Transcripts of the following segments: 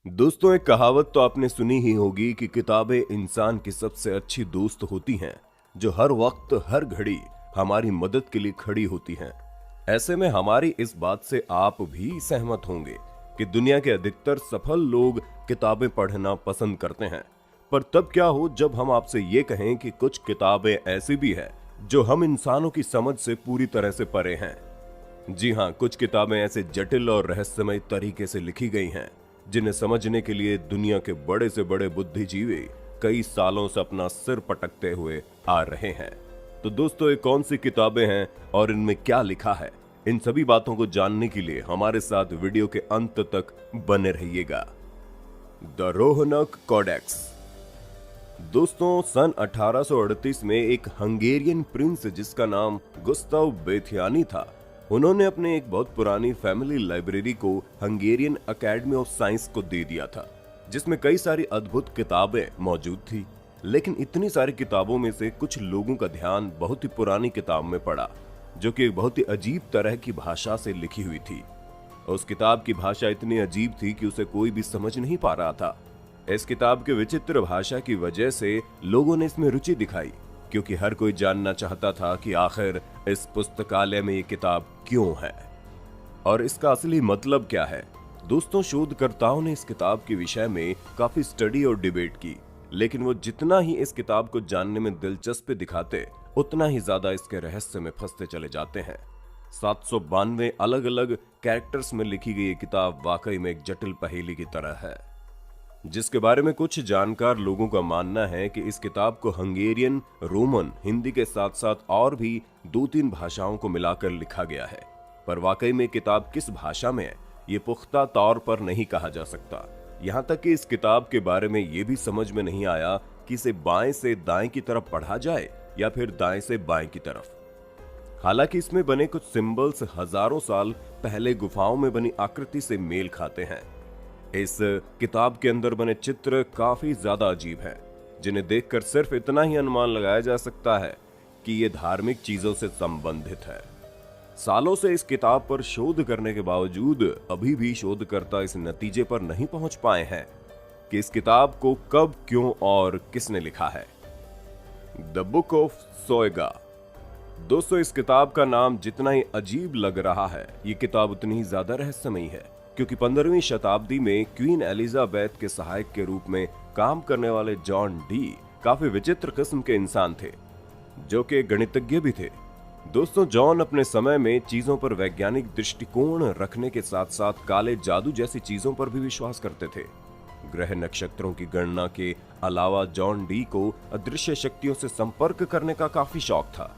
दोस्तों, एक कहावत तो आपने सुनी ही होगी कि किताबें इंसान की सबसे अच्छी दोस्त होती हैं, जो हर वक्त हर घड़ी हमारी मदद के लिए खड़ी होती हैं। ऐसे में हमारी इस बात से आप भी सहमत होंगे कि दुनिया के अधिकतर सफल लोग किताबें पढ़ना पसंद करते हैं। पर तब क्या हो जब हम आपसे ये कहें कि कुछ किताबें ऐसी भी हैं जो हम इंसानों की समझ से पूरी तरह से परे हैं। जी हाँ, कुछ किताबें ऐसे जटिल और रहस्यमय तरीके से लिखी गई हैं जिन्हें समझने के लिए दुनिया के बड़े से बड़े बुद्धिजीवी कई सालों से अपना सिर पटकते हुए आ रहे हैं। तो दोस्तों, ये कौन सी किताबें हैं और इनमें क्या लिखा है, इन सभी बातों को जानने के लिए हमारे साथ वीडियो के अंत तक बने रहिएगा। The Rohonc Codex. दोस्तों, सन 1838 में एक हंगेरियन प्रिंस जिसका नाम गुस्ताव बेथियानी था, उन्होंने अपने एक बहुत पुरानी फैमिली लाइब्रेरी को हंगेरियन एकेडमी ऑफ साइंस को दे दिया था, जिसमें कई सारी अद्भुत किताबें मौजूद थी। लेकिन इतनी सारी किताबों में से कुछ लोगों का ध्यान बहुत ही पुरानी किताब में पड़ा, जो कि एक बहुत ही अजीब तरह की भाषा से लिखी हुई थी। उस किताब की भाषा इतनी अजीब थी कि उसे कोई भी समझ नहीं पा रहा था। इस किताब के विचित्र भाषा की वजह से लोगों ने इसमें रुचि दिखाई, क्योंकि हर कोई जानना चाहता था कि आखिर इस पुस्तकालय में ये किताब क्यों है और इसका असली मतलब क्या है। दोस्तों, शोधकर्ताओं ने इस किताब के विषय में काफी स्टडी और डिबेट की, लेकिन वो जितना ही इस किताब को जानने में दिलचस्पी दिखाते, उतना ही ज्यादा इसके रहस्य में फंसते चले जाते हैं। 792 अलग अलग कैरेक्टर्स में लिखी गई ये किताब वाकई में एक जटिल पहेली की तरह है, जिसके बारे में कुछ जानकार लोगों का मानना है कि इस किताब को हंगेरियन, रोमन, हिंदी के साथ साथ और भी 2-3 भाषाओं को मिलाकर लिखा गया है। पर वाकई में किताब किस भाषा में है, ये पुख्ता तौर पर नहीं कहा जा सकता। यहाँ तक कि इस किताब के बारे में ये भी समझ में नहीं आया कि इसे बाएं से दाएं की तरफ पढ़ा जाए या फिर दाएं से बाएं की तरफ। हालांकि इसमें बने कुछ सिंबल्स हजारों साल पहले गुफाओं में बनी आकृति से मेल खाते हैं। इस किताब के अंदर बने चित्र काफी ज्यादा अजीब हैं, जिन्हें देखकर सिर्फ इतना ही अनुमान लगाया जा सकता है कि ये धार्मिक चीजों से संबंधित है। सालों से इस किताब पर शोध करने के बावजूद अभी भी शोधकर्ता इस नतीजे पर नहीं पहुंच पाए हैं कि इस किताब को कब, क्यों और किसने लिखा है। The Book of Soyga. दोस्तों, इस किताब का नाम जितना ही अजीब लग रहा है, ये किताब उतनी ही ज्यादा रहस्यमयी है, क्योंकि 15वीं शताब्दी में क्वीन एलिजाबेथ के सहायक के रूप में काम करने वाले जॉन डी काफी विचित्र किस्म के इंसान थे, जो कि गणितज्ञ भी थे। दोस्तों, जॉन अपने समय में चीजों पर वैज्ञानिक दृष्टिकोण रखने के साथ साथ काले जादू जैसी चीजों पर भी विश्वास करते थे। ग्रह नक्षत्रों की गणना के अलावा जॉन डी को अदृश्य शक्तियों से संपर्क करने का काफी शौक था,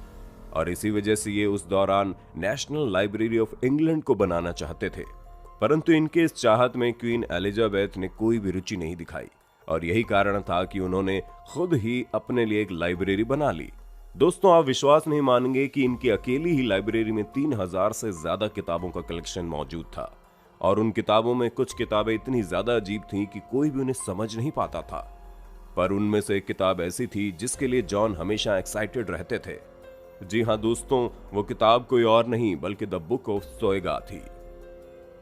और इसी वजह से ये उस दौरान नेशनल लाइब्रेरी ऑफ इंग्लैंड को बनाना चाहते थे। परंतु इनके इस चाहत में क्वीन एलिजाबेथ ने कोई भी रुचि नहीं दिखाई, और यही कारण था कि उन्होंने खुद ही अपने लिए एक लाइब्रेरी बना ली। दोस्तों, आप विश्वास नहीं मानेंगे कि इनकी अकेली ही लाइब्रेरी में 3000 से ज्यादा किताबों का कलेक्शन मौजूद था, और उन किताबों में कुछ किताबें इतनी ज्यादा अजीब थीं कि कोई भी उन्हें समझ नहीं पाता था। पर उनमें से एक किताब ऐसी थी जिसके लिए जॉन हमेशा एक्साइटेड रहते थे। जी हाँ दोस्तों, वो किताब कोई और नहीं बल्कि द बुक ऑफ सोएगा थी।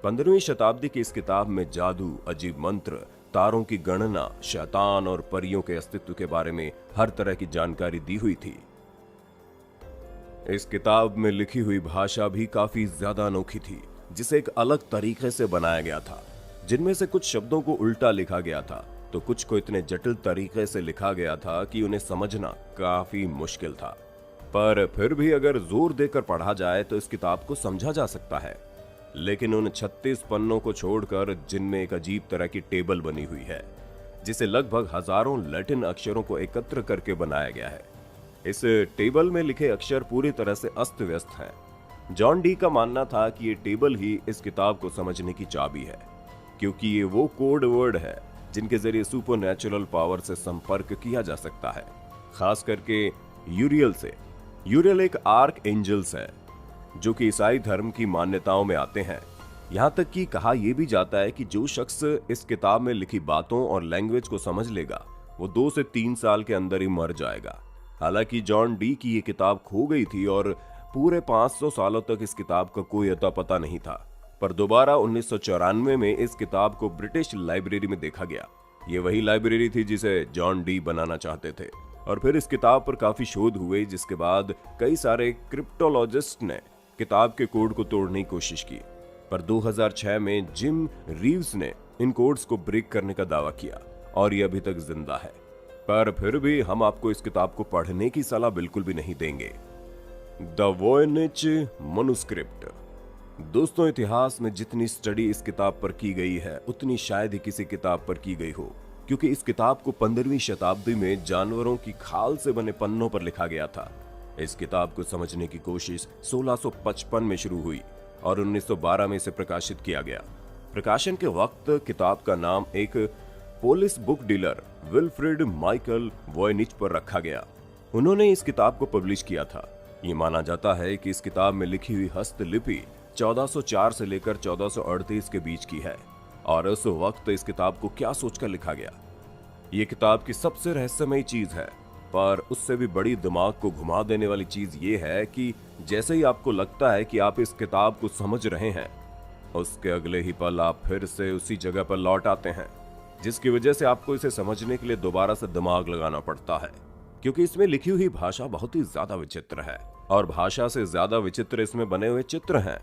15वीं शताब्दी की इस किताब में जादू, अजीब मंत्र, तारों की गणना, शैतान और परियों के अस्तित्व के बारे में हर तरह की जानकारी दी हुई थी। इस किताब में लिखी हुई भाषा भी काफी ज्यादा अनोखी थी, जिसे एक अलग तरीके से बनाया गया था। जिनमें से कुछ शब्दों को उल्टा लिखा गया था, तो कुछ को इतने जटिल तरीके से लिखा गया था कि उन्हें समझना काफी मुश्किल था। पर फिर भी अगर जोर देकर पढ़ा जाए तो इस किताब को समझा जा सकता है। लेकिन उन 36 पन्नों को छोड़कर, जिनमें एक अजीब तरह की टेबल बनी हुई है, जिसे लगभग हजारों लैटिन अक्षरों को एकत्र करके बनाया गया है। इस टेबल में लिखे अक्षर पूरी तरह से अस्त व्यस्त हैं। जॉन डी का मानना था कि ये टेबल ही इस किताब को समझने की चाबी है, क्योंकि ये वो कोड वर्ड है जिनके जरिए सुपरनैचुरल पावर से संपर्क किया जा सकता है, खास करके यूरियल से। यूरियल एक आर्क एंजल्स है, जो कि ईसाई धर्म की मान्यताओं में आते हैं। यहाँ तक कि कहा यह भी जाता है कि जो शख्स इस किताब में लिखी बातों और लैंग्वेज को समझ लेगा, वो 2 से 3 साल के अंदर ही मर जाएगा। हालांकि जॉन डी की ये किताब खो गई थी और पूरे 500 सालों तक इस किताब का कोई अता पता नहीं था। पर दोबारा 1994 में इस किताब को ब्रिटिश लाइब्रेरी में देखा गया। ये वही लाइब्रेरी थी जिसे जॉन डी बनाना चाहते थे। और फिर इस किताब पर काफी शोध हुए, जिसके बाद कई सारे क्रिप्टोलॉजिस्ट ने किताब के कोड को तोड़ने की कोशिश की, पर 2006 में जिम रीव्स ने इन कोड्स को ब्रेक करने का दावा किया और ये अभी तक जिंदा है। पर फिर भी हम आपको इस किताब को पढ़ने की सलाह बिल्कुल भी नहीं देंगे। The Voynich manuscript. दोस्तों, इतिहास में जितनी स्टडी इस किताब पर की गई है उतनी शायद ही किसी किताब पर की गई हो, क्योंकि इस किताब को 15वीं शताब्दी में जानवरों की खाल से बने पन्नों पर लिखा गया था। इस किताब को समझने की कोशिश 1655 में शुरू हुई और 1912 में इसे प्रकाशित किया गया। प्रकाशन के वक्त किताब का नाम एक Polish book dealer Wilfred Michael Voynich पर रखा गया। उन्होंने इस किताब को पब्लिश किया था। ये माना जाता है कि इस किताब में लिखी हुई हस्तलिपि 1404 से लेकर 1438 के बीच की है। और उस वक्त इस किताब को क्या सोचकर लिखा गया, ये किताब की सबसे रहस्यमयी चीज है। पर उससे भी बड़ी दिमाग को घुमा देने वाली चीज ये है कि जैसे ही आपको लगता है कि आप इस किताब को समझ रहे हैं, उसके अगले ही पल आप फिर से उसी जगह पर लौट आते हैं, जिसकी वजह से आपको इसे समझने के लिए दोबारा से दिमाग लगाना पड़ता है, क्योंकि इसमें लिखी हुई भाषा बहुत ही ज्यादा विचित्र है और भाषा से ज्यादा विचित्र इसमें बने हुए चित्र हैं।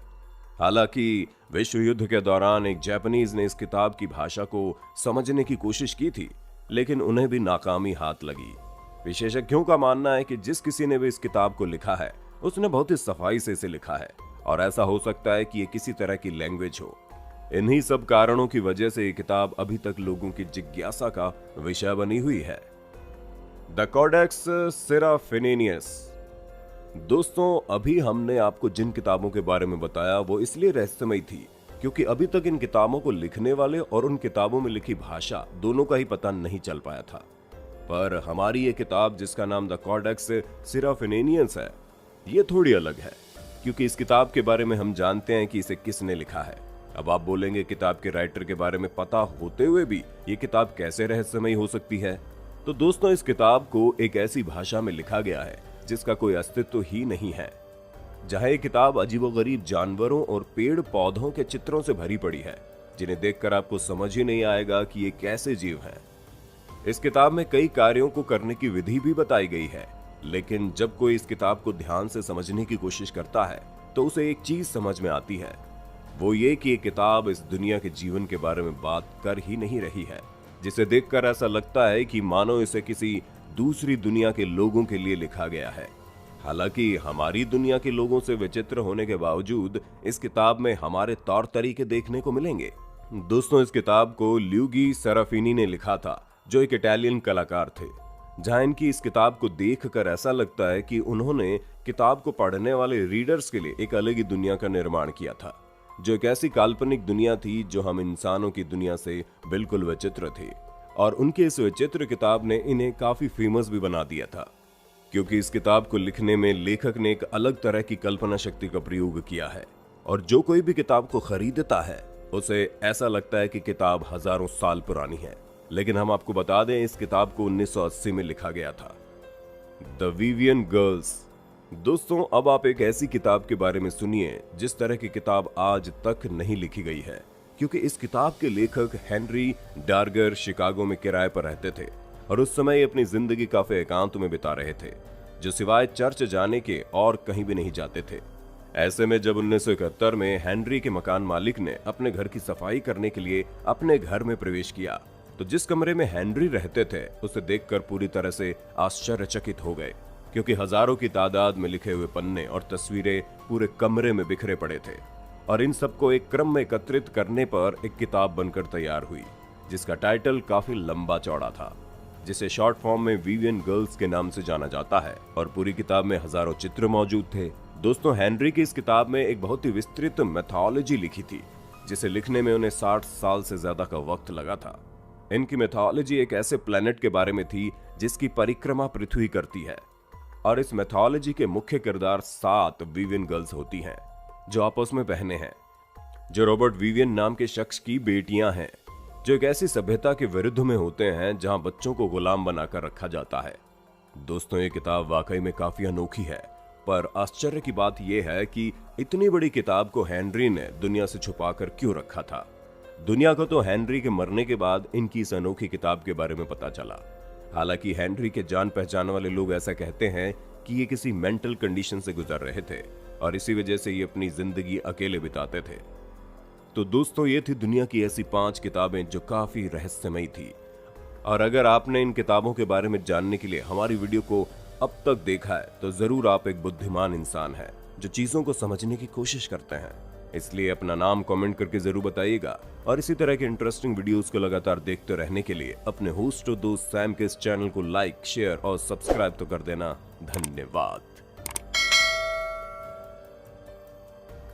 हालांकि विश्व युद्ध के दौरान एक जापानीज ने इस किताब की भाषा को समझने की कोशिश की थी, लेकिन उन्हें भी नाकामी हाथ लगी। विशेषज्ञों का मानना है कि जिस किसी ने भी इस किताब को लिखा है उसने बहुत ही सफाई से इसे लिखा है, और ऐसा हो सकता है कि ये किसी तरह की लैंग्वेज हो। इन्हीं सब कारणों की वजह से ये किताब अभी तक लोगों की जिज्ञासा का विषय बनी हुई है। The Codex Seraphinianus. दोस्तों, अभी हमने आपको जिन किताबों के बारे में बताया वो इसलिए रहस्यमयी थी क्योंकि अभी तक इन किताबों को लिखने वाले और उन किताबों में लिखी भाषा दोनों का ही पता नहीं चल पाया था। पर हमारी ये किताब, जिसका नाम द कॉडेक्स सेराफिनियस है, ये थोड़ी अलग है, क्योंकि इस किताब के बारे में हम जानते हैं कि इसे किसने लिखा है। अब आप बोलेंगे किताब के राइटर के बारे में पता होते हुए भी ये किताब कैसे रहस्यमयी हो सकती है? तो दोस्तों, इस किताब को एक ऐसी भाषा में लिखा गया है जिसका कोई अस्तित्व ही नहीं है, जहां ये किताब अजीबोगरीब जानवरों और पेड़ पौधों के चित्रों से भरी पड़ी है, जिन्हें देखकर आपको समझ ही नहीं आएगा कि ये कैसे जीव हैं। इस किताब में कई कार्यों को करने की विधि भी बताई गई है, लेकिन जब कोई इस किताब को ध्यान से समझने की कोशिश करता है तो उसे एक चीज समझ में आती है, वो ये कि ये किताब इस दुनिया के जीवन के बारे में बात कर ही नहीं रही है, जिसे देखकर ऐसा लगता है कि मानो इसे किसी दूसरी दुनिया के लोगों के लिए लिखा गया है। हालांकि हमारी दुनिया के लोगों से विचित्र होने के बावजूद इस किताब में हमारे तौर तरीके देखने को मिलेंगे। दोस्तों, इस किताब को ल्यूगी सेराफिनी ने लिखा था, जो एक इटालियन कलाकार थे। जहां इनकी इस किताब को देखकर ऐसा लगता है कि उन्होंने किताब को पढ़ने वाले रीडर्स के लिए एक अलग ही दुनिया का निर्माण किया था, जो एक ऐसी काल्पनिक दुनिया थी जो हम इंसानों की दुनिया से बिल्कुल विचित्र थी। और उनके इस विचित्र किताब ने इन्हें काफी फेमस भी बना दिया था, क्योंकि इस किताब को लिखने में लेखक ने एक अलग तरह की कल्पना शक्ति का प्रयोग किया है। और जो कोई भी किताब को खरीदता है उसे ऐसा लगता है कि किताब हजारों साल पुरानी है। लेकिन हम आपको बता दें, इस किताब को 1980 में लिखा गया था। The Vivian girls. दोस्तों, अब आप एक ऐसी किताब के बारे में सुनिए जिस तरह की किताब आज तक नहीं लिखी गई है, क्योंकि इस किताब के लेखक हेनरी डार्गर शिकागो में किराए पर रहते थे और उस समय अपनी जिंदगी काफी एकांत में बिता रहे थे, जो सिवाय चर्च जाने के और कहीं भी नहीं जाते थे। ऐसे में जब 1971 में हेनरी के मकान मालिक ने अपने घर की सफाई करने के लिए अपने घर में प्रवेश किया, तो जिस कमरे में हेनरी रहते थे उसे देखकर पूरी तरह से आश्चर्यचकित हो गए, क्योंकि हजारों की तादाद में लिखे हुए पन्ने और तस्वीरें पूरे कमरे में बिखरे पड़े थे और इन सबको एक क्रम में एकत्रित करने पर एक किताब बनकर तैयार हुई, जिसका टाइटल काफी लंबा चौड़ा था, जिसे शॉर्ट फॉर्म में विवियन गर्ल्स के नाम से जाना जाता है। और पूरी किताब में हजारों चित्र मौजूद थे। दोस्तों, हेनरी की इस किताब में एक बहुत ही विस्तृत मैथोलॉजी लिखी थी, जिसे लिखने में उन्हें 60 साल से ज्यादा का वक्त लगा था। इनकी मैथोलॉजी एक ऐसे प्लेनेट के बारे में थी जिसकी परिक्रमा पृथ्वी करती है, और इस मैथोलॉजी के मुख्य किरदार 7 विवियन गर्ल्स होती हैं, जो आपस में बहनें हैं, जो रॉबर्ट विवियन नाम के शख्स की बेटियां हैं, जो एक ऐसी सभ्यता के विरुद्ध में होते हैं जहां बच्चों को गुलाम बनाकर रखा जाता है। दोस्तों, ये किताब वाकई में काफी अनोखी है पर आश्चर्य की बात यह है कि इतनी बड़ी किताब को हेनरी ने दुनिया से छुपाकर क्यों रखा था। दुनिया को तो हेनरी के मरने के बाद इनकी इस अनोखी किताब के बारे में पता चला। हालांकि हेनरी के जान पहचान वाले लोग ऐसा कहते हैं कि ये किसी मेंटल कंडीशन से गुजर रहे थे और इसी वजह से ये अपनी जिंदगी अकेले बिताते थे। तो दोस्तों, ये थी दुनिया की ऐसी 5 किताबें जो काफी रहस्यमयी थी। और अगर आपने इन किताबों के बारे में जानने के लिए हमारी वीडियो को अब तक देखा है तो जरूर आप एक बुद्धिमान इंसान हैं जो चीजों को समझने की कोशिश करते हैं। इसलिए अपना नाम कमेंट करके जरूर बताइएगा और इसी तरह के इंटरेस्टिंग वीडियोस को लगातार देखते रहने के लिए अपने होस्ट और दोस्त सैम के इस चैनल को लाइक, शेयर और सब्सक्राइब तो कर देना। धन्यवाद।